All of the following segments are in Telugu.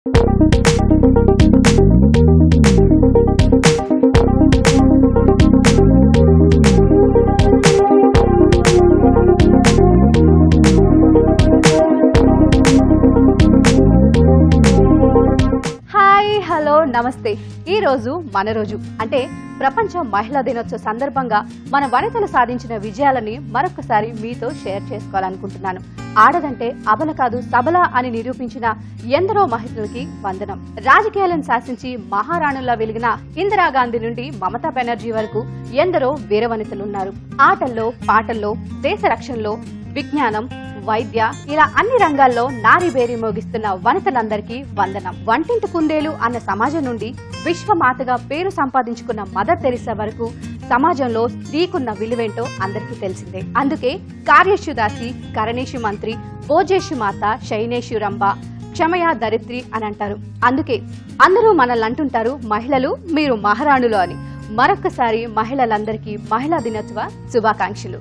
హలో నమస్తే. ఈ రోజు మన రోజు అంటే ప్రపంచ మహిళా దినోత్సవ సందర్భంగా మన వనితలు సాధించిన విజయాలని మరొకసారి మీతో షేర్ చేసుకోవాలనుకుంటున్నాను. ఆడదంటే అబల కాదు సబల అని నిరూపించిన ఎందరో మహిళలకి వందనం. రాజకీయాలను శాసించి మహారాణుల్లా వెలిగిన ఇందిరాగాంధీ నుండి మమతా బెనర్జీ వరకు ఎందరో వీరవనితలున్నారు. ఆటల్లో, పాటల్లో, దేశ రక్షణలో, విజ్ఞానం, వైద్య ఇలా అన్ని రంగాల్లో నారీబేరీ మోగిస్తున్న వనితలందరికీ వందనం. వంటింటి కుందేలు అన్న సమాజం నుండి విశ్వమాతగా పేరు సంపాదించుకున్న మదర్ తెరిసా వరకు సమాజంలో స్త్రీకున్న విలువేంటో అందరికీ తెలిసిందే. అందుకే కార్యేషు దాసి, కరణేషు మంత్రి, భోజేషు మాత, శయనేషు రంభ, క్షమయా దరిత్రి అని అంటారు. అందుకే అందరూ మనల్ని అంటుంటారు, మహిళలు మీరు మహారాణులు అని. మరొక్కసారి మహిళలందరికీ మహిళా దినోత్సవ శుభాకాంక్షలు.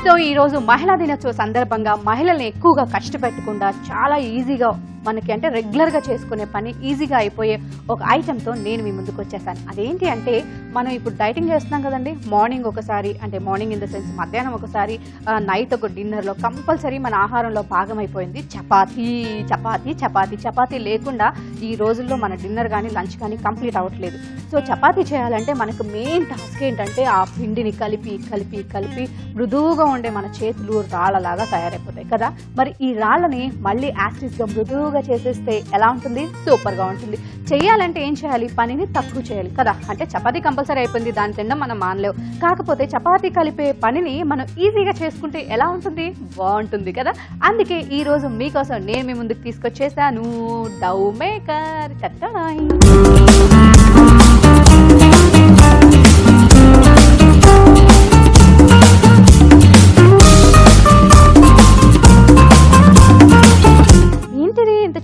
సో ఈ రోజు మహిళా దినోత్సవ సందర్భంగా మహిళల్ని ఎక్కువగా కష్టపెట్టకుండా చాలా ఈజీగా మనకి అంటే రెగ్యులర్ గా చేసుకునే పని ఈజీగా అయిపోయే ఒక ఐటమ్ తో నేను మీ ముందుకు వచ్చేసాను. అదేంటి అంటే మనం ఇప్పుడు డైటింగ్ చేస్తున్నాం కదండి. మార్నింగ్ ఒకసారి, అంటే మార్నింగ్ ఇన్ ద సెన్స్ మధ్యాహ్నం ఒకసారి, నైట్ ఒక డిన్నర్ లో కంపల్సరీ మన ఆహారంలో భాగం అయిపోయింది చపాతీ. చపాతీ చపాతీ చపాతీ లేకుండా ఈ రోజుల్లో మన డిన్నర్ కానీ లంచ్ కానీ కంప్లీట్ అవ్వట్లేదు. సో చపాతీ చేయాలంటే మనకు మెయిన్ టాస్క్ ఏంటంటే ఆ పిండిని కలిపి కలిపి కలిపి మృదువుగా ఉండే మన చేతులు రాళ్లలాగా తయారైపోతాయి కదా. మరి ఈ రాళ్ళని మళ్ళీ యాసిడ్స్ గా మృదువుగా చేసేస్తే ఎలా ఉంటుంది? సూపర్ గా ఉంటుంది. చేయాలంటే ఏం చేయాలి? పనిని తక్కువ చేయాలి కదా. అంటే చపాతీ కంపల్సరీ అయిపోయింది, దాని తినడం మనం మానలేవు. కాకపోతే చపాతీ కలిపే పనిని మనం ఈజీగా చేసుకుంటే ఎలా ఉంటుంది? బాగుంటుంది కదా. అందుకే ఈ రోజు మీకోసం నేను మీ ముందుకు తీసుకొచ్చేసాను డౌ మేకర్.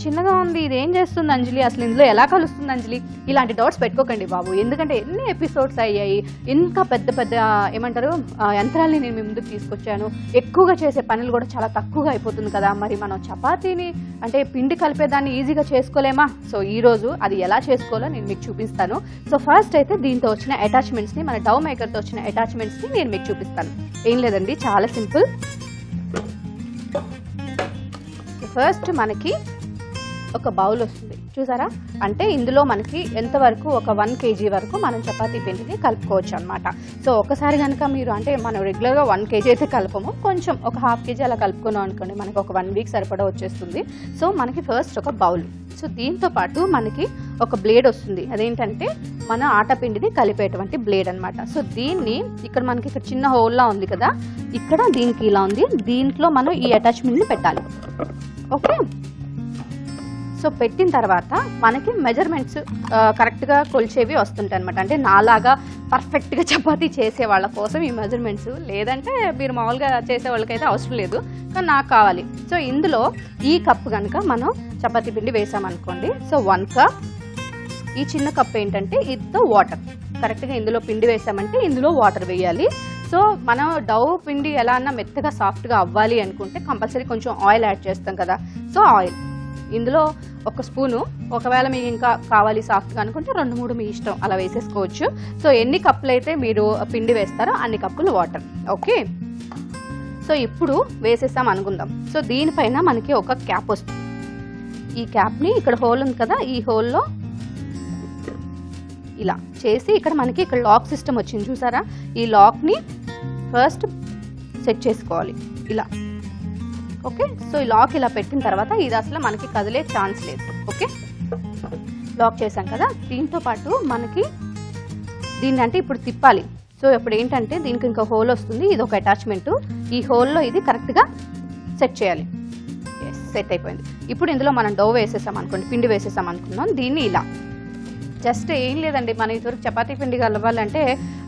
చిన్నగా ఉంది, ఇది ఏం చేస్తుంది అంజలి, అసలు ఇందులో ఎలా కలుస్తుంది అంజలి? ఇలాంటి డౌట్స్ పెట్టుకోకండి బాబు. ఎందుకంటే ఎన్ని ఎపిసోడ్స్ అయ్యాయి, ఇంకా పెద్ద పెద్ద ఏమంటారు యంత్రాలని నేను మీ ముందుకు తీసుకొచ్చాను. ఎక్కువగా చేసే పనులు కూడా చాలా తక్కువగా అయిపోతుంది కదా. మరి మనం చపాతీని అంటే పిండి కలిపేదాన్ని ఈజీగా చేసుకోలేమా? సో ఈ రోజు అది ఎలా చేసుకోవాలో నేను మీకు చూపిస్తాను. సో ఫస్ట్ అయితే దీంతో వచ్చిన అటాచ్మెంట్స్ ని, మన డౌ మేకర్ తో వచ్చిన అటాచ్మెంట్స్ ని నేను మీకు చూపిస్తాను. ఏం లేదండి, చాలా సింపుల్. ఫస్ట్ మనకి ఒక బౌల్ వస్తుంది చూసారా. అంటే ఇందులో మనకి ఎంతవరకు ఒక 1 kg వరకు మనం చపాతీ పిండిని కలుపుకోవచ్చు అనమాట. సో ఒకసారి కనుక మీరు అంటే మనం రెగ్యులర్గా 1 kg అయితే కలపము, కొంచెం ఒక 1/2 kg అలా కలుపుకున్నాం అనుకోండి, మనకి ఒక 1 వీక్ సరిపడా వచ్చేస్తుంది. సో మనకి ఫస్ట్ ఒక బౌల్, సో దీంతో పాటు మనకి ఒక బ్లేడ్ వస్తుంది. అదేంటంటే మన ఆట పిండిని కలిపేటువంటి బ్లేడ్ అనమాట. సో దీన్ని ఇక్కడ మనకి ఇక్కడ చిన్న హోల్లా ఉంది కదా, ఇక్కడ దీనికి ఇలా ఉంది, దీంట్లో మనం ఈ అటాచ్మెంట్ని పెట్టాలి. ఓకే, సో పెట్టిన తర్వాత మనకి మెజర్మెంట్స్ కరెక్ట్గా కొలిచేవి వస్తుంటాయి అనమాట. అంటే నాలాగా పర్ఫెక్ట్గా చపాతీ చేసే వాళ్ళ కోసం ఈ మెజర్మెంట్స్, లేదంటే మీరు మామూలుగా చేసే వాళ్ళకైతే అవసరం లేదు, కానీ నాకు కావాలి. సో ఇందులో ఈ కప్పు కనుక మనం చపాతీ పిండి వేసామనుకోండి, సో 1 కప్. ఈ చిన్న కప్ ఏంటంటే ఇదితో వాటర్. కరెక్ట్గా ఇందులో పిండి వేసామంటే ఇందులో వాటర్ వేయాలి. సో మనం డౌ పిండి ఎలా అన్నా మెత్తగా సాఫ్ట్గా అవ్వాలి అనుకుంటే కంపల్సరీ కొంచెం ఆయిల్ యాడ్ చేస్తాం కదా. సో ఆయిల్ ఇందులో 1 స్పూను, ఒకవేళ మీకు ఇంకా కావాలి సాఫ్ట్గా అనుకుంటే 2-3 మీ ఇష్టం అలా వేసేసుకోవచ్చు. సో ఎన్ని కప్పులు అయితే మీరు పిండి వేస్తారో అన్ని కప్పులు వాటర్. ఓకే, సో ఇప్పుడు వేసేస్తాం అనుకుందాం. సో దీనిపైన మనకి ఒక క్యాప్ వస్తుంది. ఈ క్యాప్ని ఇక్కడ హోల్ ఉంది కదా, ఈ హోల్లో ఇలా చేసి ఇక్కడ మనకి ఇక్కడ లాక్ సిస్టమ్ వచ్చింది చూసారా. ఈ లాక్ని ఫస్ట్ సెట్ చేసుకోవాలి ఇలా. ఓకే, సో ఈ లాక్ ఇలా పెట్టిన తర్వాత ఇది అసలు మనకి కదిలే ఛాన్స్ లేదు. ఓకే, లాక్ చేసాం కదా. దీంతో పాటు మనకి దీన్ని అంటే ఇప్పుడు తిప్పాలి. సో ఇప్పుడు ఏంటంటే దీనికి ఇంకా హోల్ వస్తుంది, ఇది ఒక అటాచ్మెంట్. ఈ హోల్లో ఇది కరెక్ట్గా సెట్ చేయాలి. ఎస్, సెట్ అయిపోయింది. ఇప్పుడు ఇందులో మనం డౌ వేసేసాం అనుకోండి, పిండి వేసేసాం అనుకున్నాం. దీన్ని ఇలా జస్ట్ ఏం లేదండి, మనం ఇదివరకు చపాతీ పిండి కలవాలంటే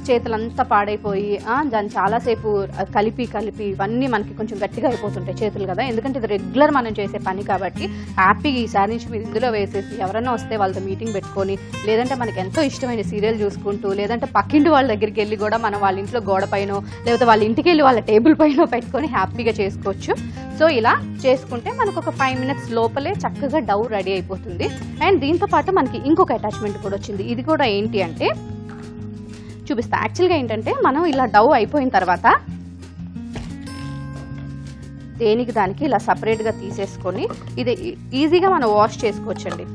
చేతులంతా పాడైపోయి దాన్ని చాలాసేపు కలిపి ఇవన్నీ మనకి కొంచెం గట్టిగా అయిపోతుంటాయి చేతులు కదా, ఎందుకంటే ఇది రెగ్యులర్ మనం చేసే పని కాబట్టి హ్యాపీగా ఈసారి నుంచి మీరు ఇందులో వేసేసి ఎవరైనా వస్తే వాళ్ళతో మీటింగ్ పెట్టుకొని, లేదంటే మనకి ఎంతో ఇష్టమైన సీరియల్ చూసుకుంటూ, లేదంటే పక్కింటి వాళ్ళ దగ్గరికి వెళ్ళి కూడా మనం వాళ్ళ ఇంట్లో గోడ పైన లేకపోతే వాళ్ళ ఇంటికి వెళ్ళి వాళ్ళ టేబుల్ పైన పెట్టుకొని హ్యాపీగా చేసుకోవచ్చు. సో ఇలా చేసుకుంటే మనకు ఒక 5 minutes లోపలే చక్కగా డౌ రెడీ అయిపోతుంది. అండ్ దీంతో పాటు మనకి ఇంకొక అటాచ్మెంట్ కూడా వచ్చింది. ఇది కూడా ఏంటి అంటే చూపిస్తా. యాక్చువల్గా ఏంటంటే మనం ఇలా డౌ అయిపోయిన తర్వాత దేనికి దానికి ఇలా సపరేట్గా తీసేసుకొని ఇది ఈజీగా మనం వాష్ చేసుకోవచ్చండి.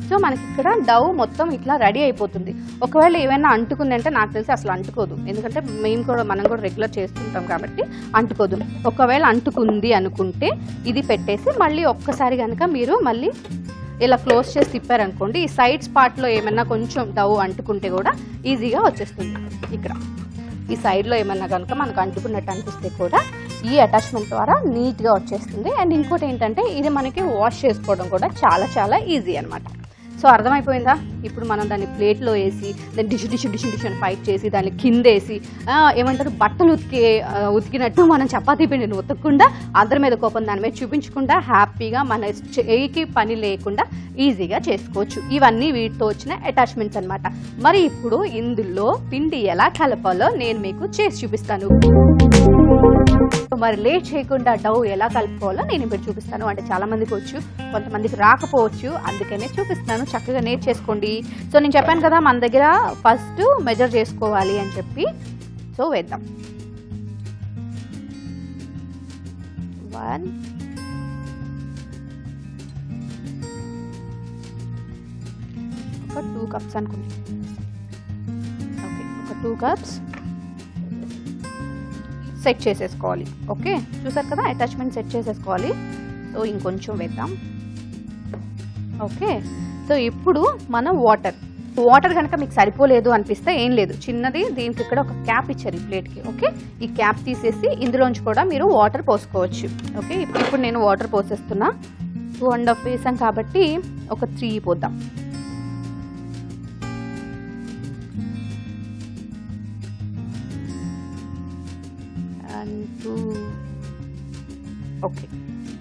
సో మనకి ఇక్కడ డౌ మొత్తం ఇట్లా రెడీ అయిపోతుంది. ఒకవేళ ఏమైనా అంటుకుంది అంటే నాకు తెలిసి అసలు అంటుకోదు, ఎందుకంటే మనం కూడా రెగ్యులర్ చేస్తుంటాం కాబట్టి అంటుకోదు. ఒకవేళ అంటుకుంది అనుకుంటే ఇది పెట్టేసి మళ్ళీ ఒక్కసారి కనుక మీరు మళ్ళీ ఇలా క్లోజ్ చేసి తిప్పారనుకోండి, ఈ సైడ్స్ పార్ట్లో ఏమైనా కొంచెం డౌ అంటుకుంటే కూడా ఈజీగా వచ్చేస్తుంది. ఇక్కడ ఈ సైడ్లో ఏమన్నా కనుక మనకు అంటుకున్నట్టు అనిపిస్తే కూడా ఈ అటాచ్మెంట్ ద్వారా నీట్గా వచ్చేస్తుంది. అండ్ ఇంకోటి ఏంటంటే ఇది మనకి వాష్ చేసుకోవడం కూడా చాలా చాలా ఈజీ అనమాట. సో అర్థమైపోయిందా? ఇప్పుడు మనం దాన్ని ప్లేట్లో వేసి దాన్ని డిష్ అని ఫైట్ చేసి దాన్ని కిందేసి ఏమంటారు బట్టలు ఉతికినట్టు మనం చపాతీ పిండిని ఉతకకుండా అందరి మీద కోపం దాని మీద చూపించకుండా హ్యాపీగా మన చేయికి పని లేకుండా ఈజీగా చేసుకోవచ్చు. ఇవన్నీ వీటితో వచ్చిన అటాచ్మెంట్స్ అనమాట. మరి ఇప్పుడు ఇందులో పిండి ఎలా కలపాలో నేను మీకు చేసి చూపిస్తాను. మరి లేట్ చేయకుండా డౌ ఎలా కలుపుకోవాలో నేను ఇప్పుడు చూపిస్తాను. అంటే చాలా మందికి వచ్చు, కొంతమందికి రాకపోవచ్చు, అందుకనే చూపిస్తాను. చక్కగా నేర్చేసుకోండి. సో నేను చెప్పాను కదా మన దగ్గర ఫస్ట్ మెజర్ చేసుకోవాలి అని చెప్పి. సో వేద్దాం. 1 ఒక 2 cups అనుకోండి. ఓకే, ఒక 2 cups సెట్ చేసేసుకోవాలి. ఓకే, చూసారు కదా అటాచ్మెంట్ సెట్ చేసేసుకోవాలి. సో ఇంకొంచెం వేద్దాం. ఓకే, సో ఇప్పుడు మనం వాటర్ కనుక మీకు సరిపోలేదు అనిపిస్తే ఏం లేదు, చిన్నది దీనికి ఇక్కడ ఒక క్యాప్ ఇచ్చారు ఈ ప్లేట్కి. ఓకే, ఈ క్యాప్ తీసేసి ఇందులోంచి కూడా మీరు వాటర్ పోసుకోవచ్చు. ఓకే, ఇప్పుడు నేను వాటర్ పోసేస్తున్నా. 2.5 వేసాం కాబట్టి ఒక 3 పోద్దాం. ఓకే,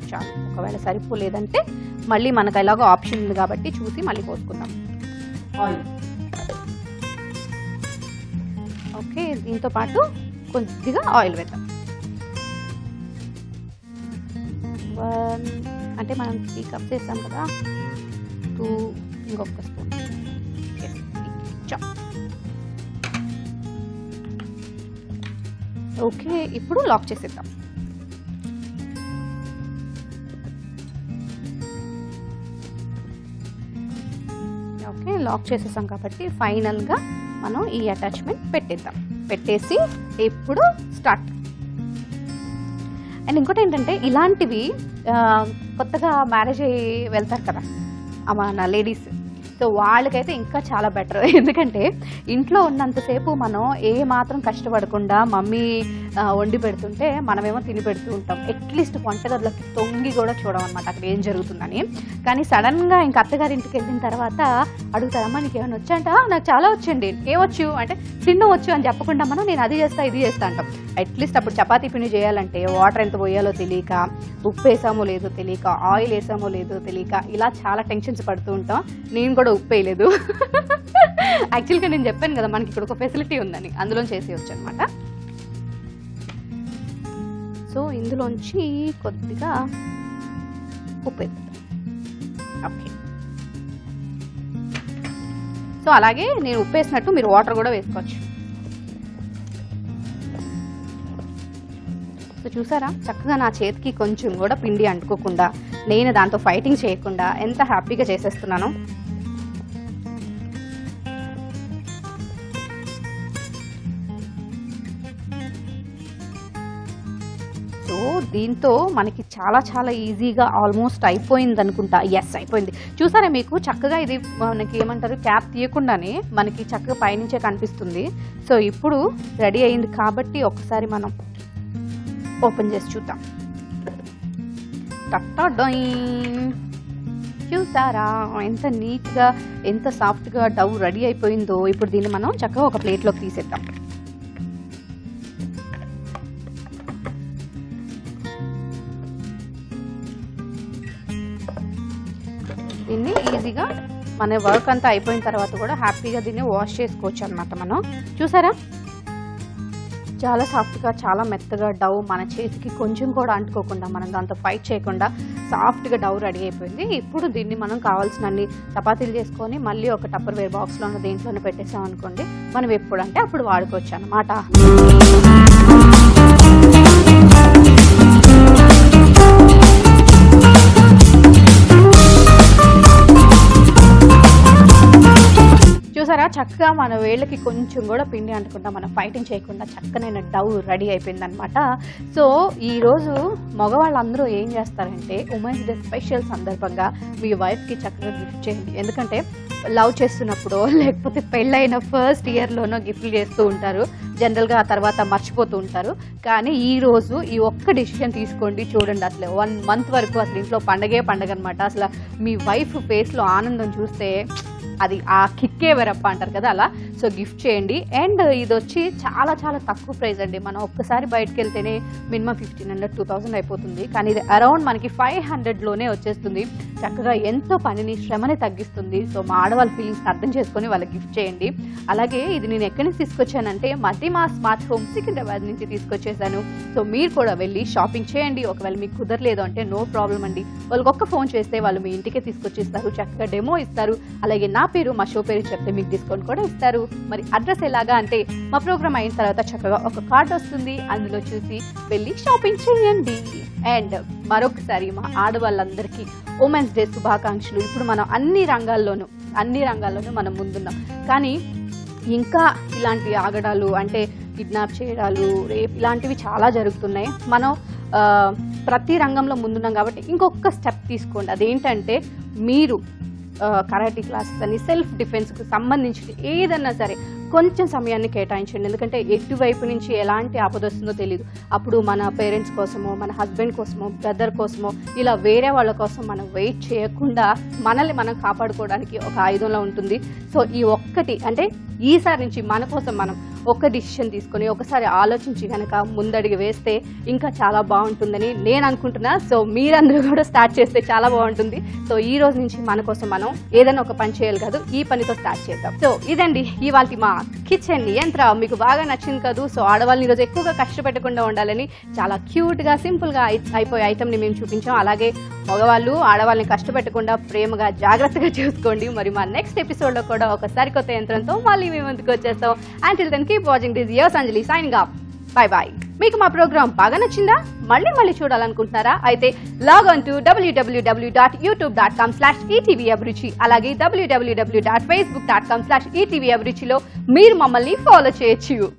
చాలు. ఒకవేళ సరిపోలేదంటే మళ్ళీ మనకు ఎలాగో ఆప్షన్ ఉంది కాబట్టి చూసి మళ్ళీ పోసుకుందాం. ఆయిల్. ఓకే, దీంతో పాటు కొద్దిగా ఆయిల్ వేద్దాం. 1 అంటే మనం 3 cups వేసాం కదా, 2 ఇంకొక స్పూన్. ఓకే, ఇప్పుడు లాక్ చేసేద్దాం. ఓకే, లాక్ చేసేసాం కాబట్టి ఫైనల్గా మనం ఈ అటాచ్మెంట్ పెట్టేసి ఇప్పుడు స్టార్ట్. అండ్ ఇంకోటి ఏంటంటే ఇలాంటివి కొత్తగా మ్యారేజ్ అయ్యి వెళ్తారు కదా మన లేడీస్, సో వాళ్ళకైతే ఇంకా చాలా బెటర్. ఎందుకంటే ఇంట్లో ఉన్నంతసేపు మనం ఏ మాత్రం కష్టపడకుండా మమ్మీ వండి పెడుతుంటే మనమేమో తిని పెడుతూ ఉంటాం. అట్లీస్ట్ వంటగదిలోకి తొంగి కూడా చూడమన్నమాట అక్కడ ఏం జరుగుతుందని. కానీ సడన్గా ఇంక అత్తగారింటికి వెళ్ళిన తర్వాత అడుగుతారమ్మా నీకు ఏమైనా వచ్చంట, నాకు చాలా వచ్చండి, ఏమొచ్చు అంటే తిండం వచ్చు అని చెప్పకుండా మనం నేను అది చేస్తా ఇది చేస్తా అంటాం. అట్లీస్ట్ అప్పుడు చపాతీ పిండి చేయాలంటే వాటర్ ఎంత పోయాలో తెలియక, ఉప్పు వేసామో లేదో తెలియక, ఆయిల్ వేసామో లేదో తెలియక ఇలా చాలా టెన్షన్స్ పడుతూ ఉంటాం. నేను కూడా ఉప్పు వేయలేదు. యాక్చువల్గా నేను చెప్పాను కదా మనకి ఇక్కడ ఒక ఫెసిలిటీ ఉందని, అందులో చేసేయచ్చు అనమాట. సో ఇందులోంచి కొద్దిగా ఉప్పు వేద్దాం. ఓకే, సో అలాగే నేను ఉప్పు వేసినట్టు మీరు వాటర్ కూడా వేసుకోవచ్చు. సో చూసారా చక్కగా నా చేతికి కొంచెం కూడా పిండి అంటుకోకుండా నేను దాంతో ఫైటింగ్ చేయకుండా ఎంత హ్యాపీగా చేసేస్తున్నాను. సో దీంతో మనకి చాలా చాలా ఈజీగా ఆల్మోస్ట్ అయిపోయింది అనుకుంటా. ఎస్ అయిపోయింది. చూసారా మీకు చక్కగా ఇది మనకి ఏమంటారు క్యాప్ తీయకుండానే మనకి చక్కగా పైనుంచే కనిపిస్తుంది. సో ఇప్పుడు రెడీ అయింది కాబట్టి ఒకసారి మనం ఓపెన్ చేసి చూద్దాం. చూసారా ఎంత నీట్గా ఎంత సాఫ్ట్గా డౌ రెడీ అయిపోయిందో. ఇప్పుడు దీన్ని మనం చక్కగా ఒక ప్లేట్లోకి తీసేద్దాం. దీన్ని ఈజీగా మన వర్క్ అంతా అయిపోయిన తర్వాత కూడా హ్యాపీగా దీన్ని వాష్ చేసుకోవచ్చు అనమాట. మనం చూసారా చాలా సాఫ్ట్గా చాలా మెత్తగా డౌ మన చేతికి కొంచెం కూడా అంటుకోకుండా మనం దాంతో ఫైట్ చేయకుండా సాఫ్ట్గా డౌ రెడీ అయిపోయింది. ఇప్పుడు దీన్ని మనం కావాల్సినన్ని చపాతీలు చేసుకొని మళ్ళీ ఒక టప్పర్వేర్ బాక్స్లోనో దేంట్లోనే పెట్టేసాం అనుకోండి, మనం ఎప్పుడంటే అప్పుడు వాడుకోవచ్చు అనమాట. చూసారా చక్కగా మన వేళ్ళకి కొంచెం కూడా పిండి అంటకుండా మనం ఫైటింగ్ చేయకుండా చక్కనైన డౌ రెడీ అయిపోయింది అనమాట. సో ఈరోజు మగవాళ్ళందరూ ఏం చేస్తారంటే ఉమెన్స్ డే స్పెషల్ సందర్భంగా మీ వైఫ్కి చక్కగా గిఫ్ట్ చేయండి. ఎందుకంటే లవ్ చేస్తున్నప్పుడు లేకపోతే పెళ్ళైన ఫస్ట్ ఇయర్లోనో గిఫ్ట్లు చేస్తూ ఉంటారు, జనరల్గా ఆ తర్వాత మర్చిపోతూ ఉంటారు. కానీ ఈరోజు ఈ ఒక్క డిసిషన్ తీసుకోండి, చూడండి అసలు 1 month వరకు అసలు ఇంట్లో పండగే పండగ అనమాట. అసలు మీ వైఫ్ ఫేస్లో ఆనందం చూస్తే అది ఆ కిక్కే వేరప్ప అంటారు కదా, అలా. సో గిఫ్ట్ చేయండి. అండ్ ఇది వచ్చి చాలా చాలా తక్కువ ప్రైస్ అండి. మనం ఒక్కసారి బయటకు వెళ్తేనే మినిమం 1500 2000 అయిపోతుంది, కానీ ఇది అరౌండ్ మనకి 500లోనే వచ్చేస్తుంది. చక్కగా ఎంతో పనిని శ్రమని తగ్గిస్తుంది. సో మా ఆడవాళ్ళ ఫీలింగ్స్ అర్థం చేసుకొని వాళ్ళకి గిఫ్ట్ చేయండి. అలాగే ఇది నేను ఎక్కడి నుంచి తీసుకొచ్చానంటే మధ్యమా స్మార్ట్ హోమ్ సికింద్రాబాద్ నుంచి తీసుకొచ్చేసాను. సో మీరు కూడా వెళ్ళి షాపింగ్ చేయండి. ఒకవేళ మీకు కుదరలేదు అంటే నో ప్రాబ్లం అండి, వాళ్ళకి ఒక్క ఫోన్ చేస్తే వాళ్ళు మీ ఇంటికే తీసుకొచ్చిస్తారు, చక్కగా డెమో ఇస్తారు. అలాగే నా పేరు మా షో పేరు చెప్తే మీకు డిస్కౌంట్ కూడా ఇస్తారు. మరి అడ్రస్ ఎలాగా అంటే మా ప్రోగ్రామ్ అయిన తర్వాత చక్కగా ఒక కార్డ్ వస్తుంది, అందులో చూసి వెళ్ళి షాపింగ్ చేయండి. అండ్ మరొకసారి మా ఆడవాళ్ళందరికీ ఉమెన్స్ డే శుభాకాంక్షలు. ఇప్పుడు మనం అన్ని రంగాల్లోనూ మనం ముందున్నాం, కానీ ఇంకా ఇలాంటి ఆగడాలు అంటే కిడ్నాప్ చేయడాలు, రేప్ ఇలాంటివి చాలా జరుగుతున్నాయి. మనం ప్రతి రంగంలో ముందున్నాం కాబట్టి ఇంకొక స్టెప్ తీసుకోండి. అదేంటంటే మీరు కరాటీ క్లాసెస్ అని సెల్ఫ్ డిఫెన్స్కి సంబంధించి ఏదన్నా సరే కొంచెం సమయాన్ని కేటాయించండి. ఎందుకంటే ఎటువైపు నుంచి ఎలాంటి ఆపద వస్తుందో తెలియదు. అప్పుడు మన పేరెంట్స్ కోసమో, మన హస్బెండ్ కోసమో, బ్రదర్ కోసమో, ఇలా వేరే వాళ్ళ కోసం మనం వెయిట్ చేయకుండా మనల్ని మనం కాపాడుకోవడానికి ఒక ఆయుధంలో ఉంటుంది. సో ఈ ఒక్కటి అంటే ఈసారి నుంచి మన కోసం మనం ఒక డిసిషన్ తీసుకొని ఒకసారి ఆలోచించి కనుక ముందడుగు వేస్తే ఇంకా చాలా బాగుంటుందని నేను అనుకుంటున్నా. సో మీరందరూ కూడా స్టార్ట్ చేస్తే చాలా బాగుంటుంది. సో ఈ రోజు నుంచి మన కోసం మనం ఏదైనా ఒక పని చేయాలి కాదు, ఈ పనితో స్టార్ట్ చేద్దాం. సో ఇదండి ఇవాళ మా కిచెన్ యంత్ర. మీకు బాగా నచ్చింది కాదు. సో ఆడవాళ్ళని ఈరోజు ఎక్కువగా కష్టపెట్టకుండా ఉండాలని చాలా క్యూట్గా సింపుల్గా అయిపోయే ఐటమ్ని మేము చూపించాం. అలాగే మగవాళ్ళు ఆడవాళ్ళని కష్టపెట్టకుండా ప్రేమగా జాగ్రత్తగా చూసుకోండి. మరి మా నెక్స్ట్ ఎపిసోడ్లో కూడా ఒక సరికొత్త యంత్రంతో మళ్ళీ మేము ముందుకు వచ్చేస్తాం. Until then, keep watching this. Yours Anjali signing off. Bye bye. మీకు మా ప్రోగ్రామ్ బాగా నచ్చిందా? మళ్ళీ చూడాలనుకుంటున్నారా? అయితే లాగ్ ఆన్ టు www.youtube.com/etvabruchi అలాగే www.facebook.com/etvabruchiలో మీరు మమ్మల్ని ఫాలో చేయొచ్చు.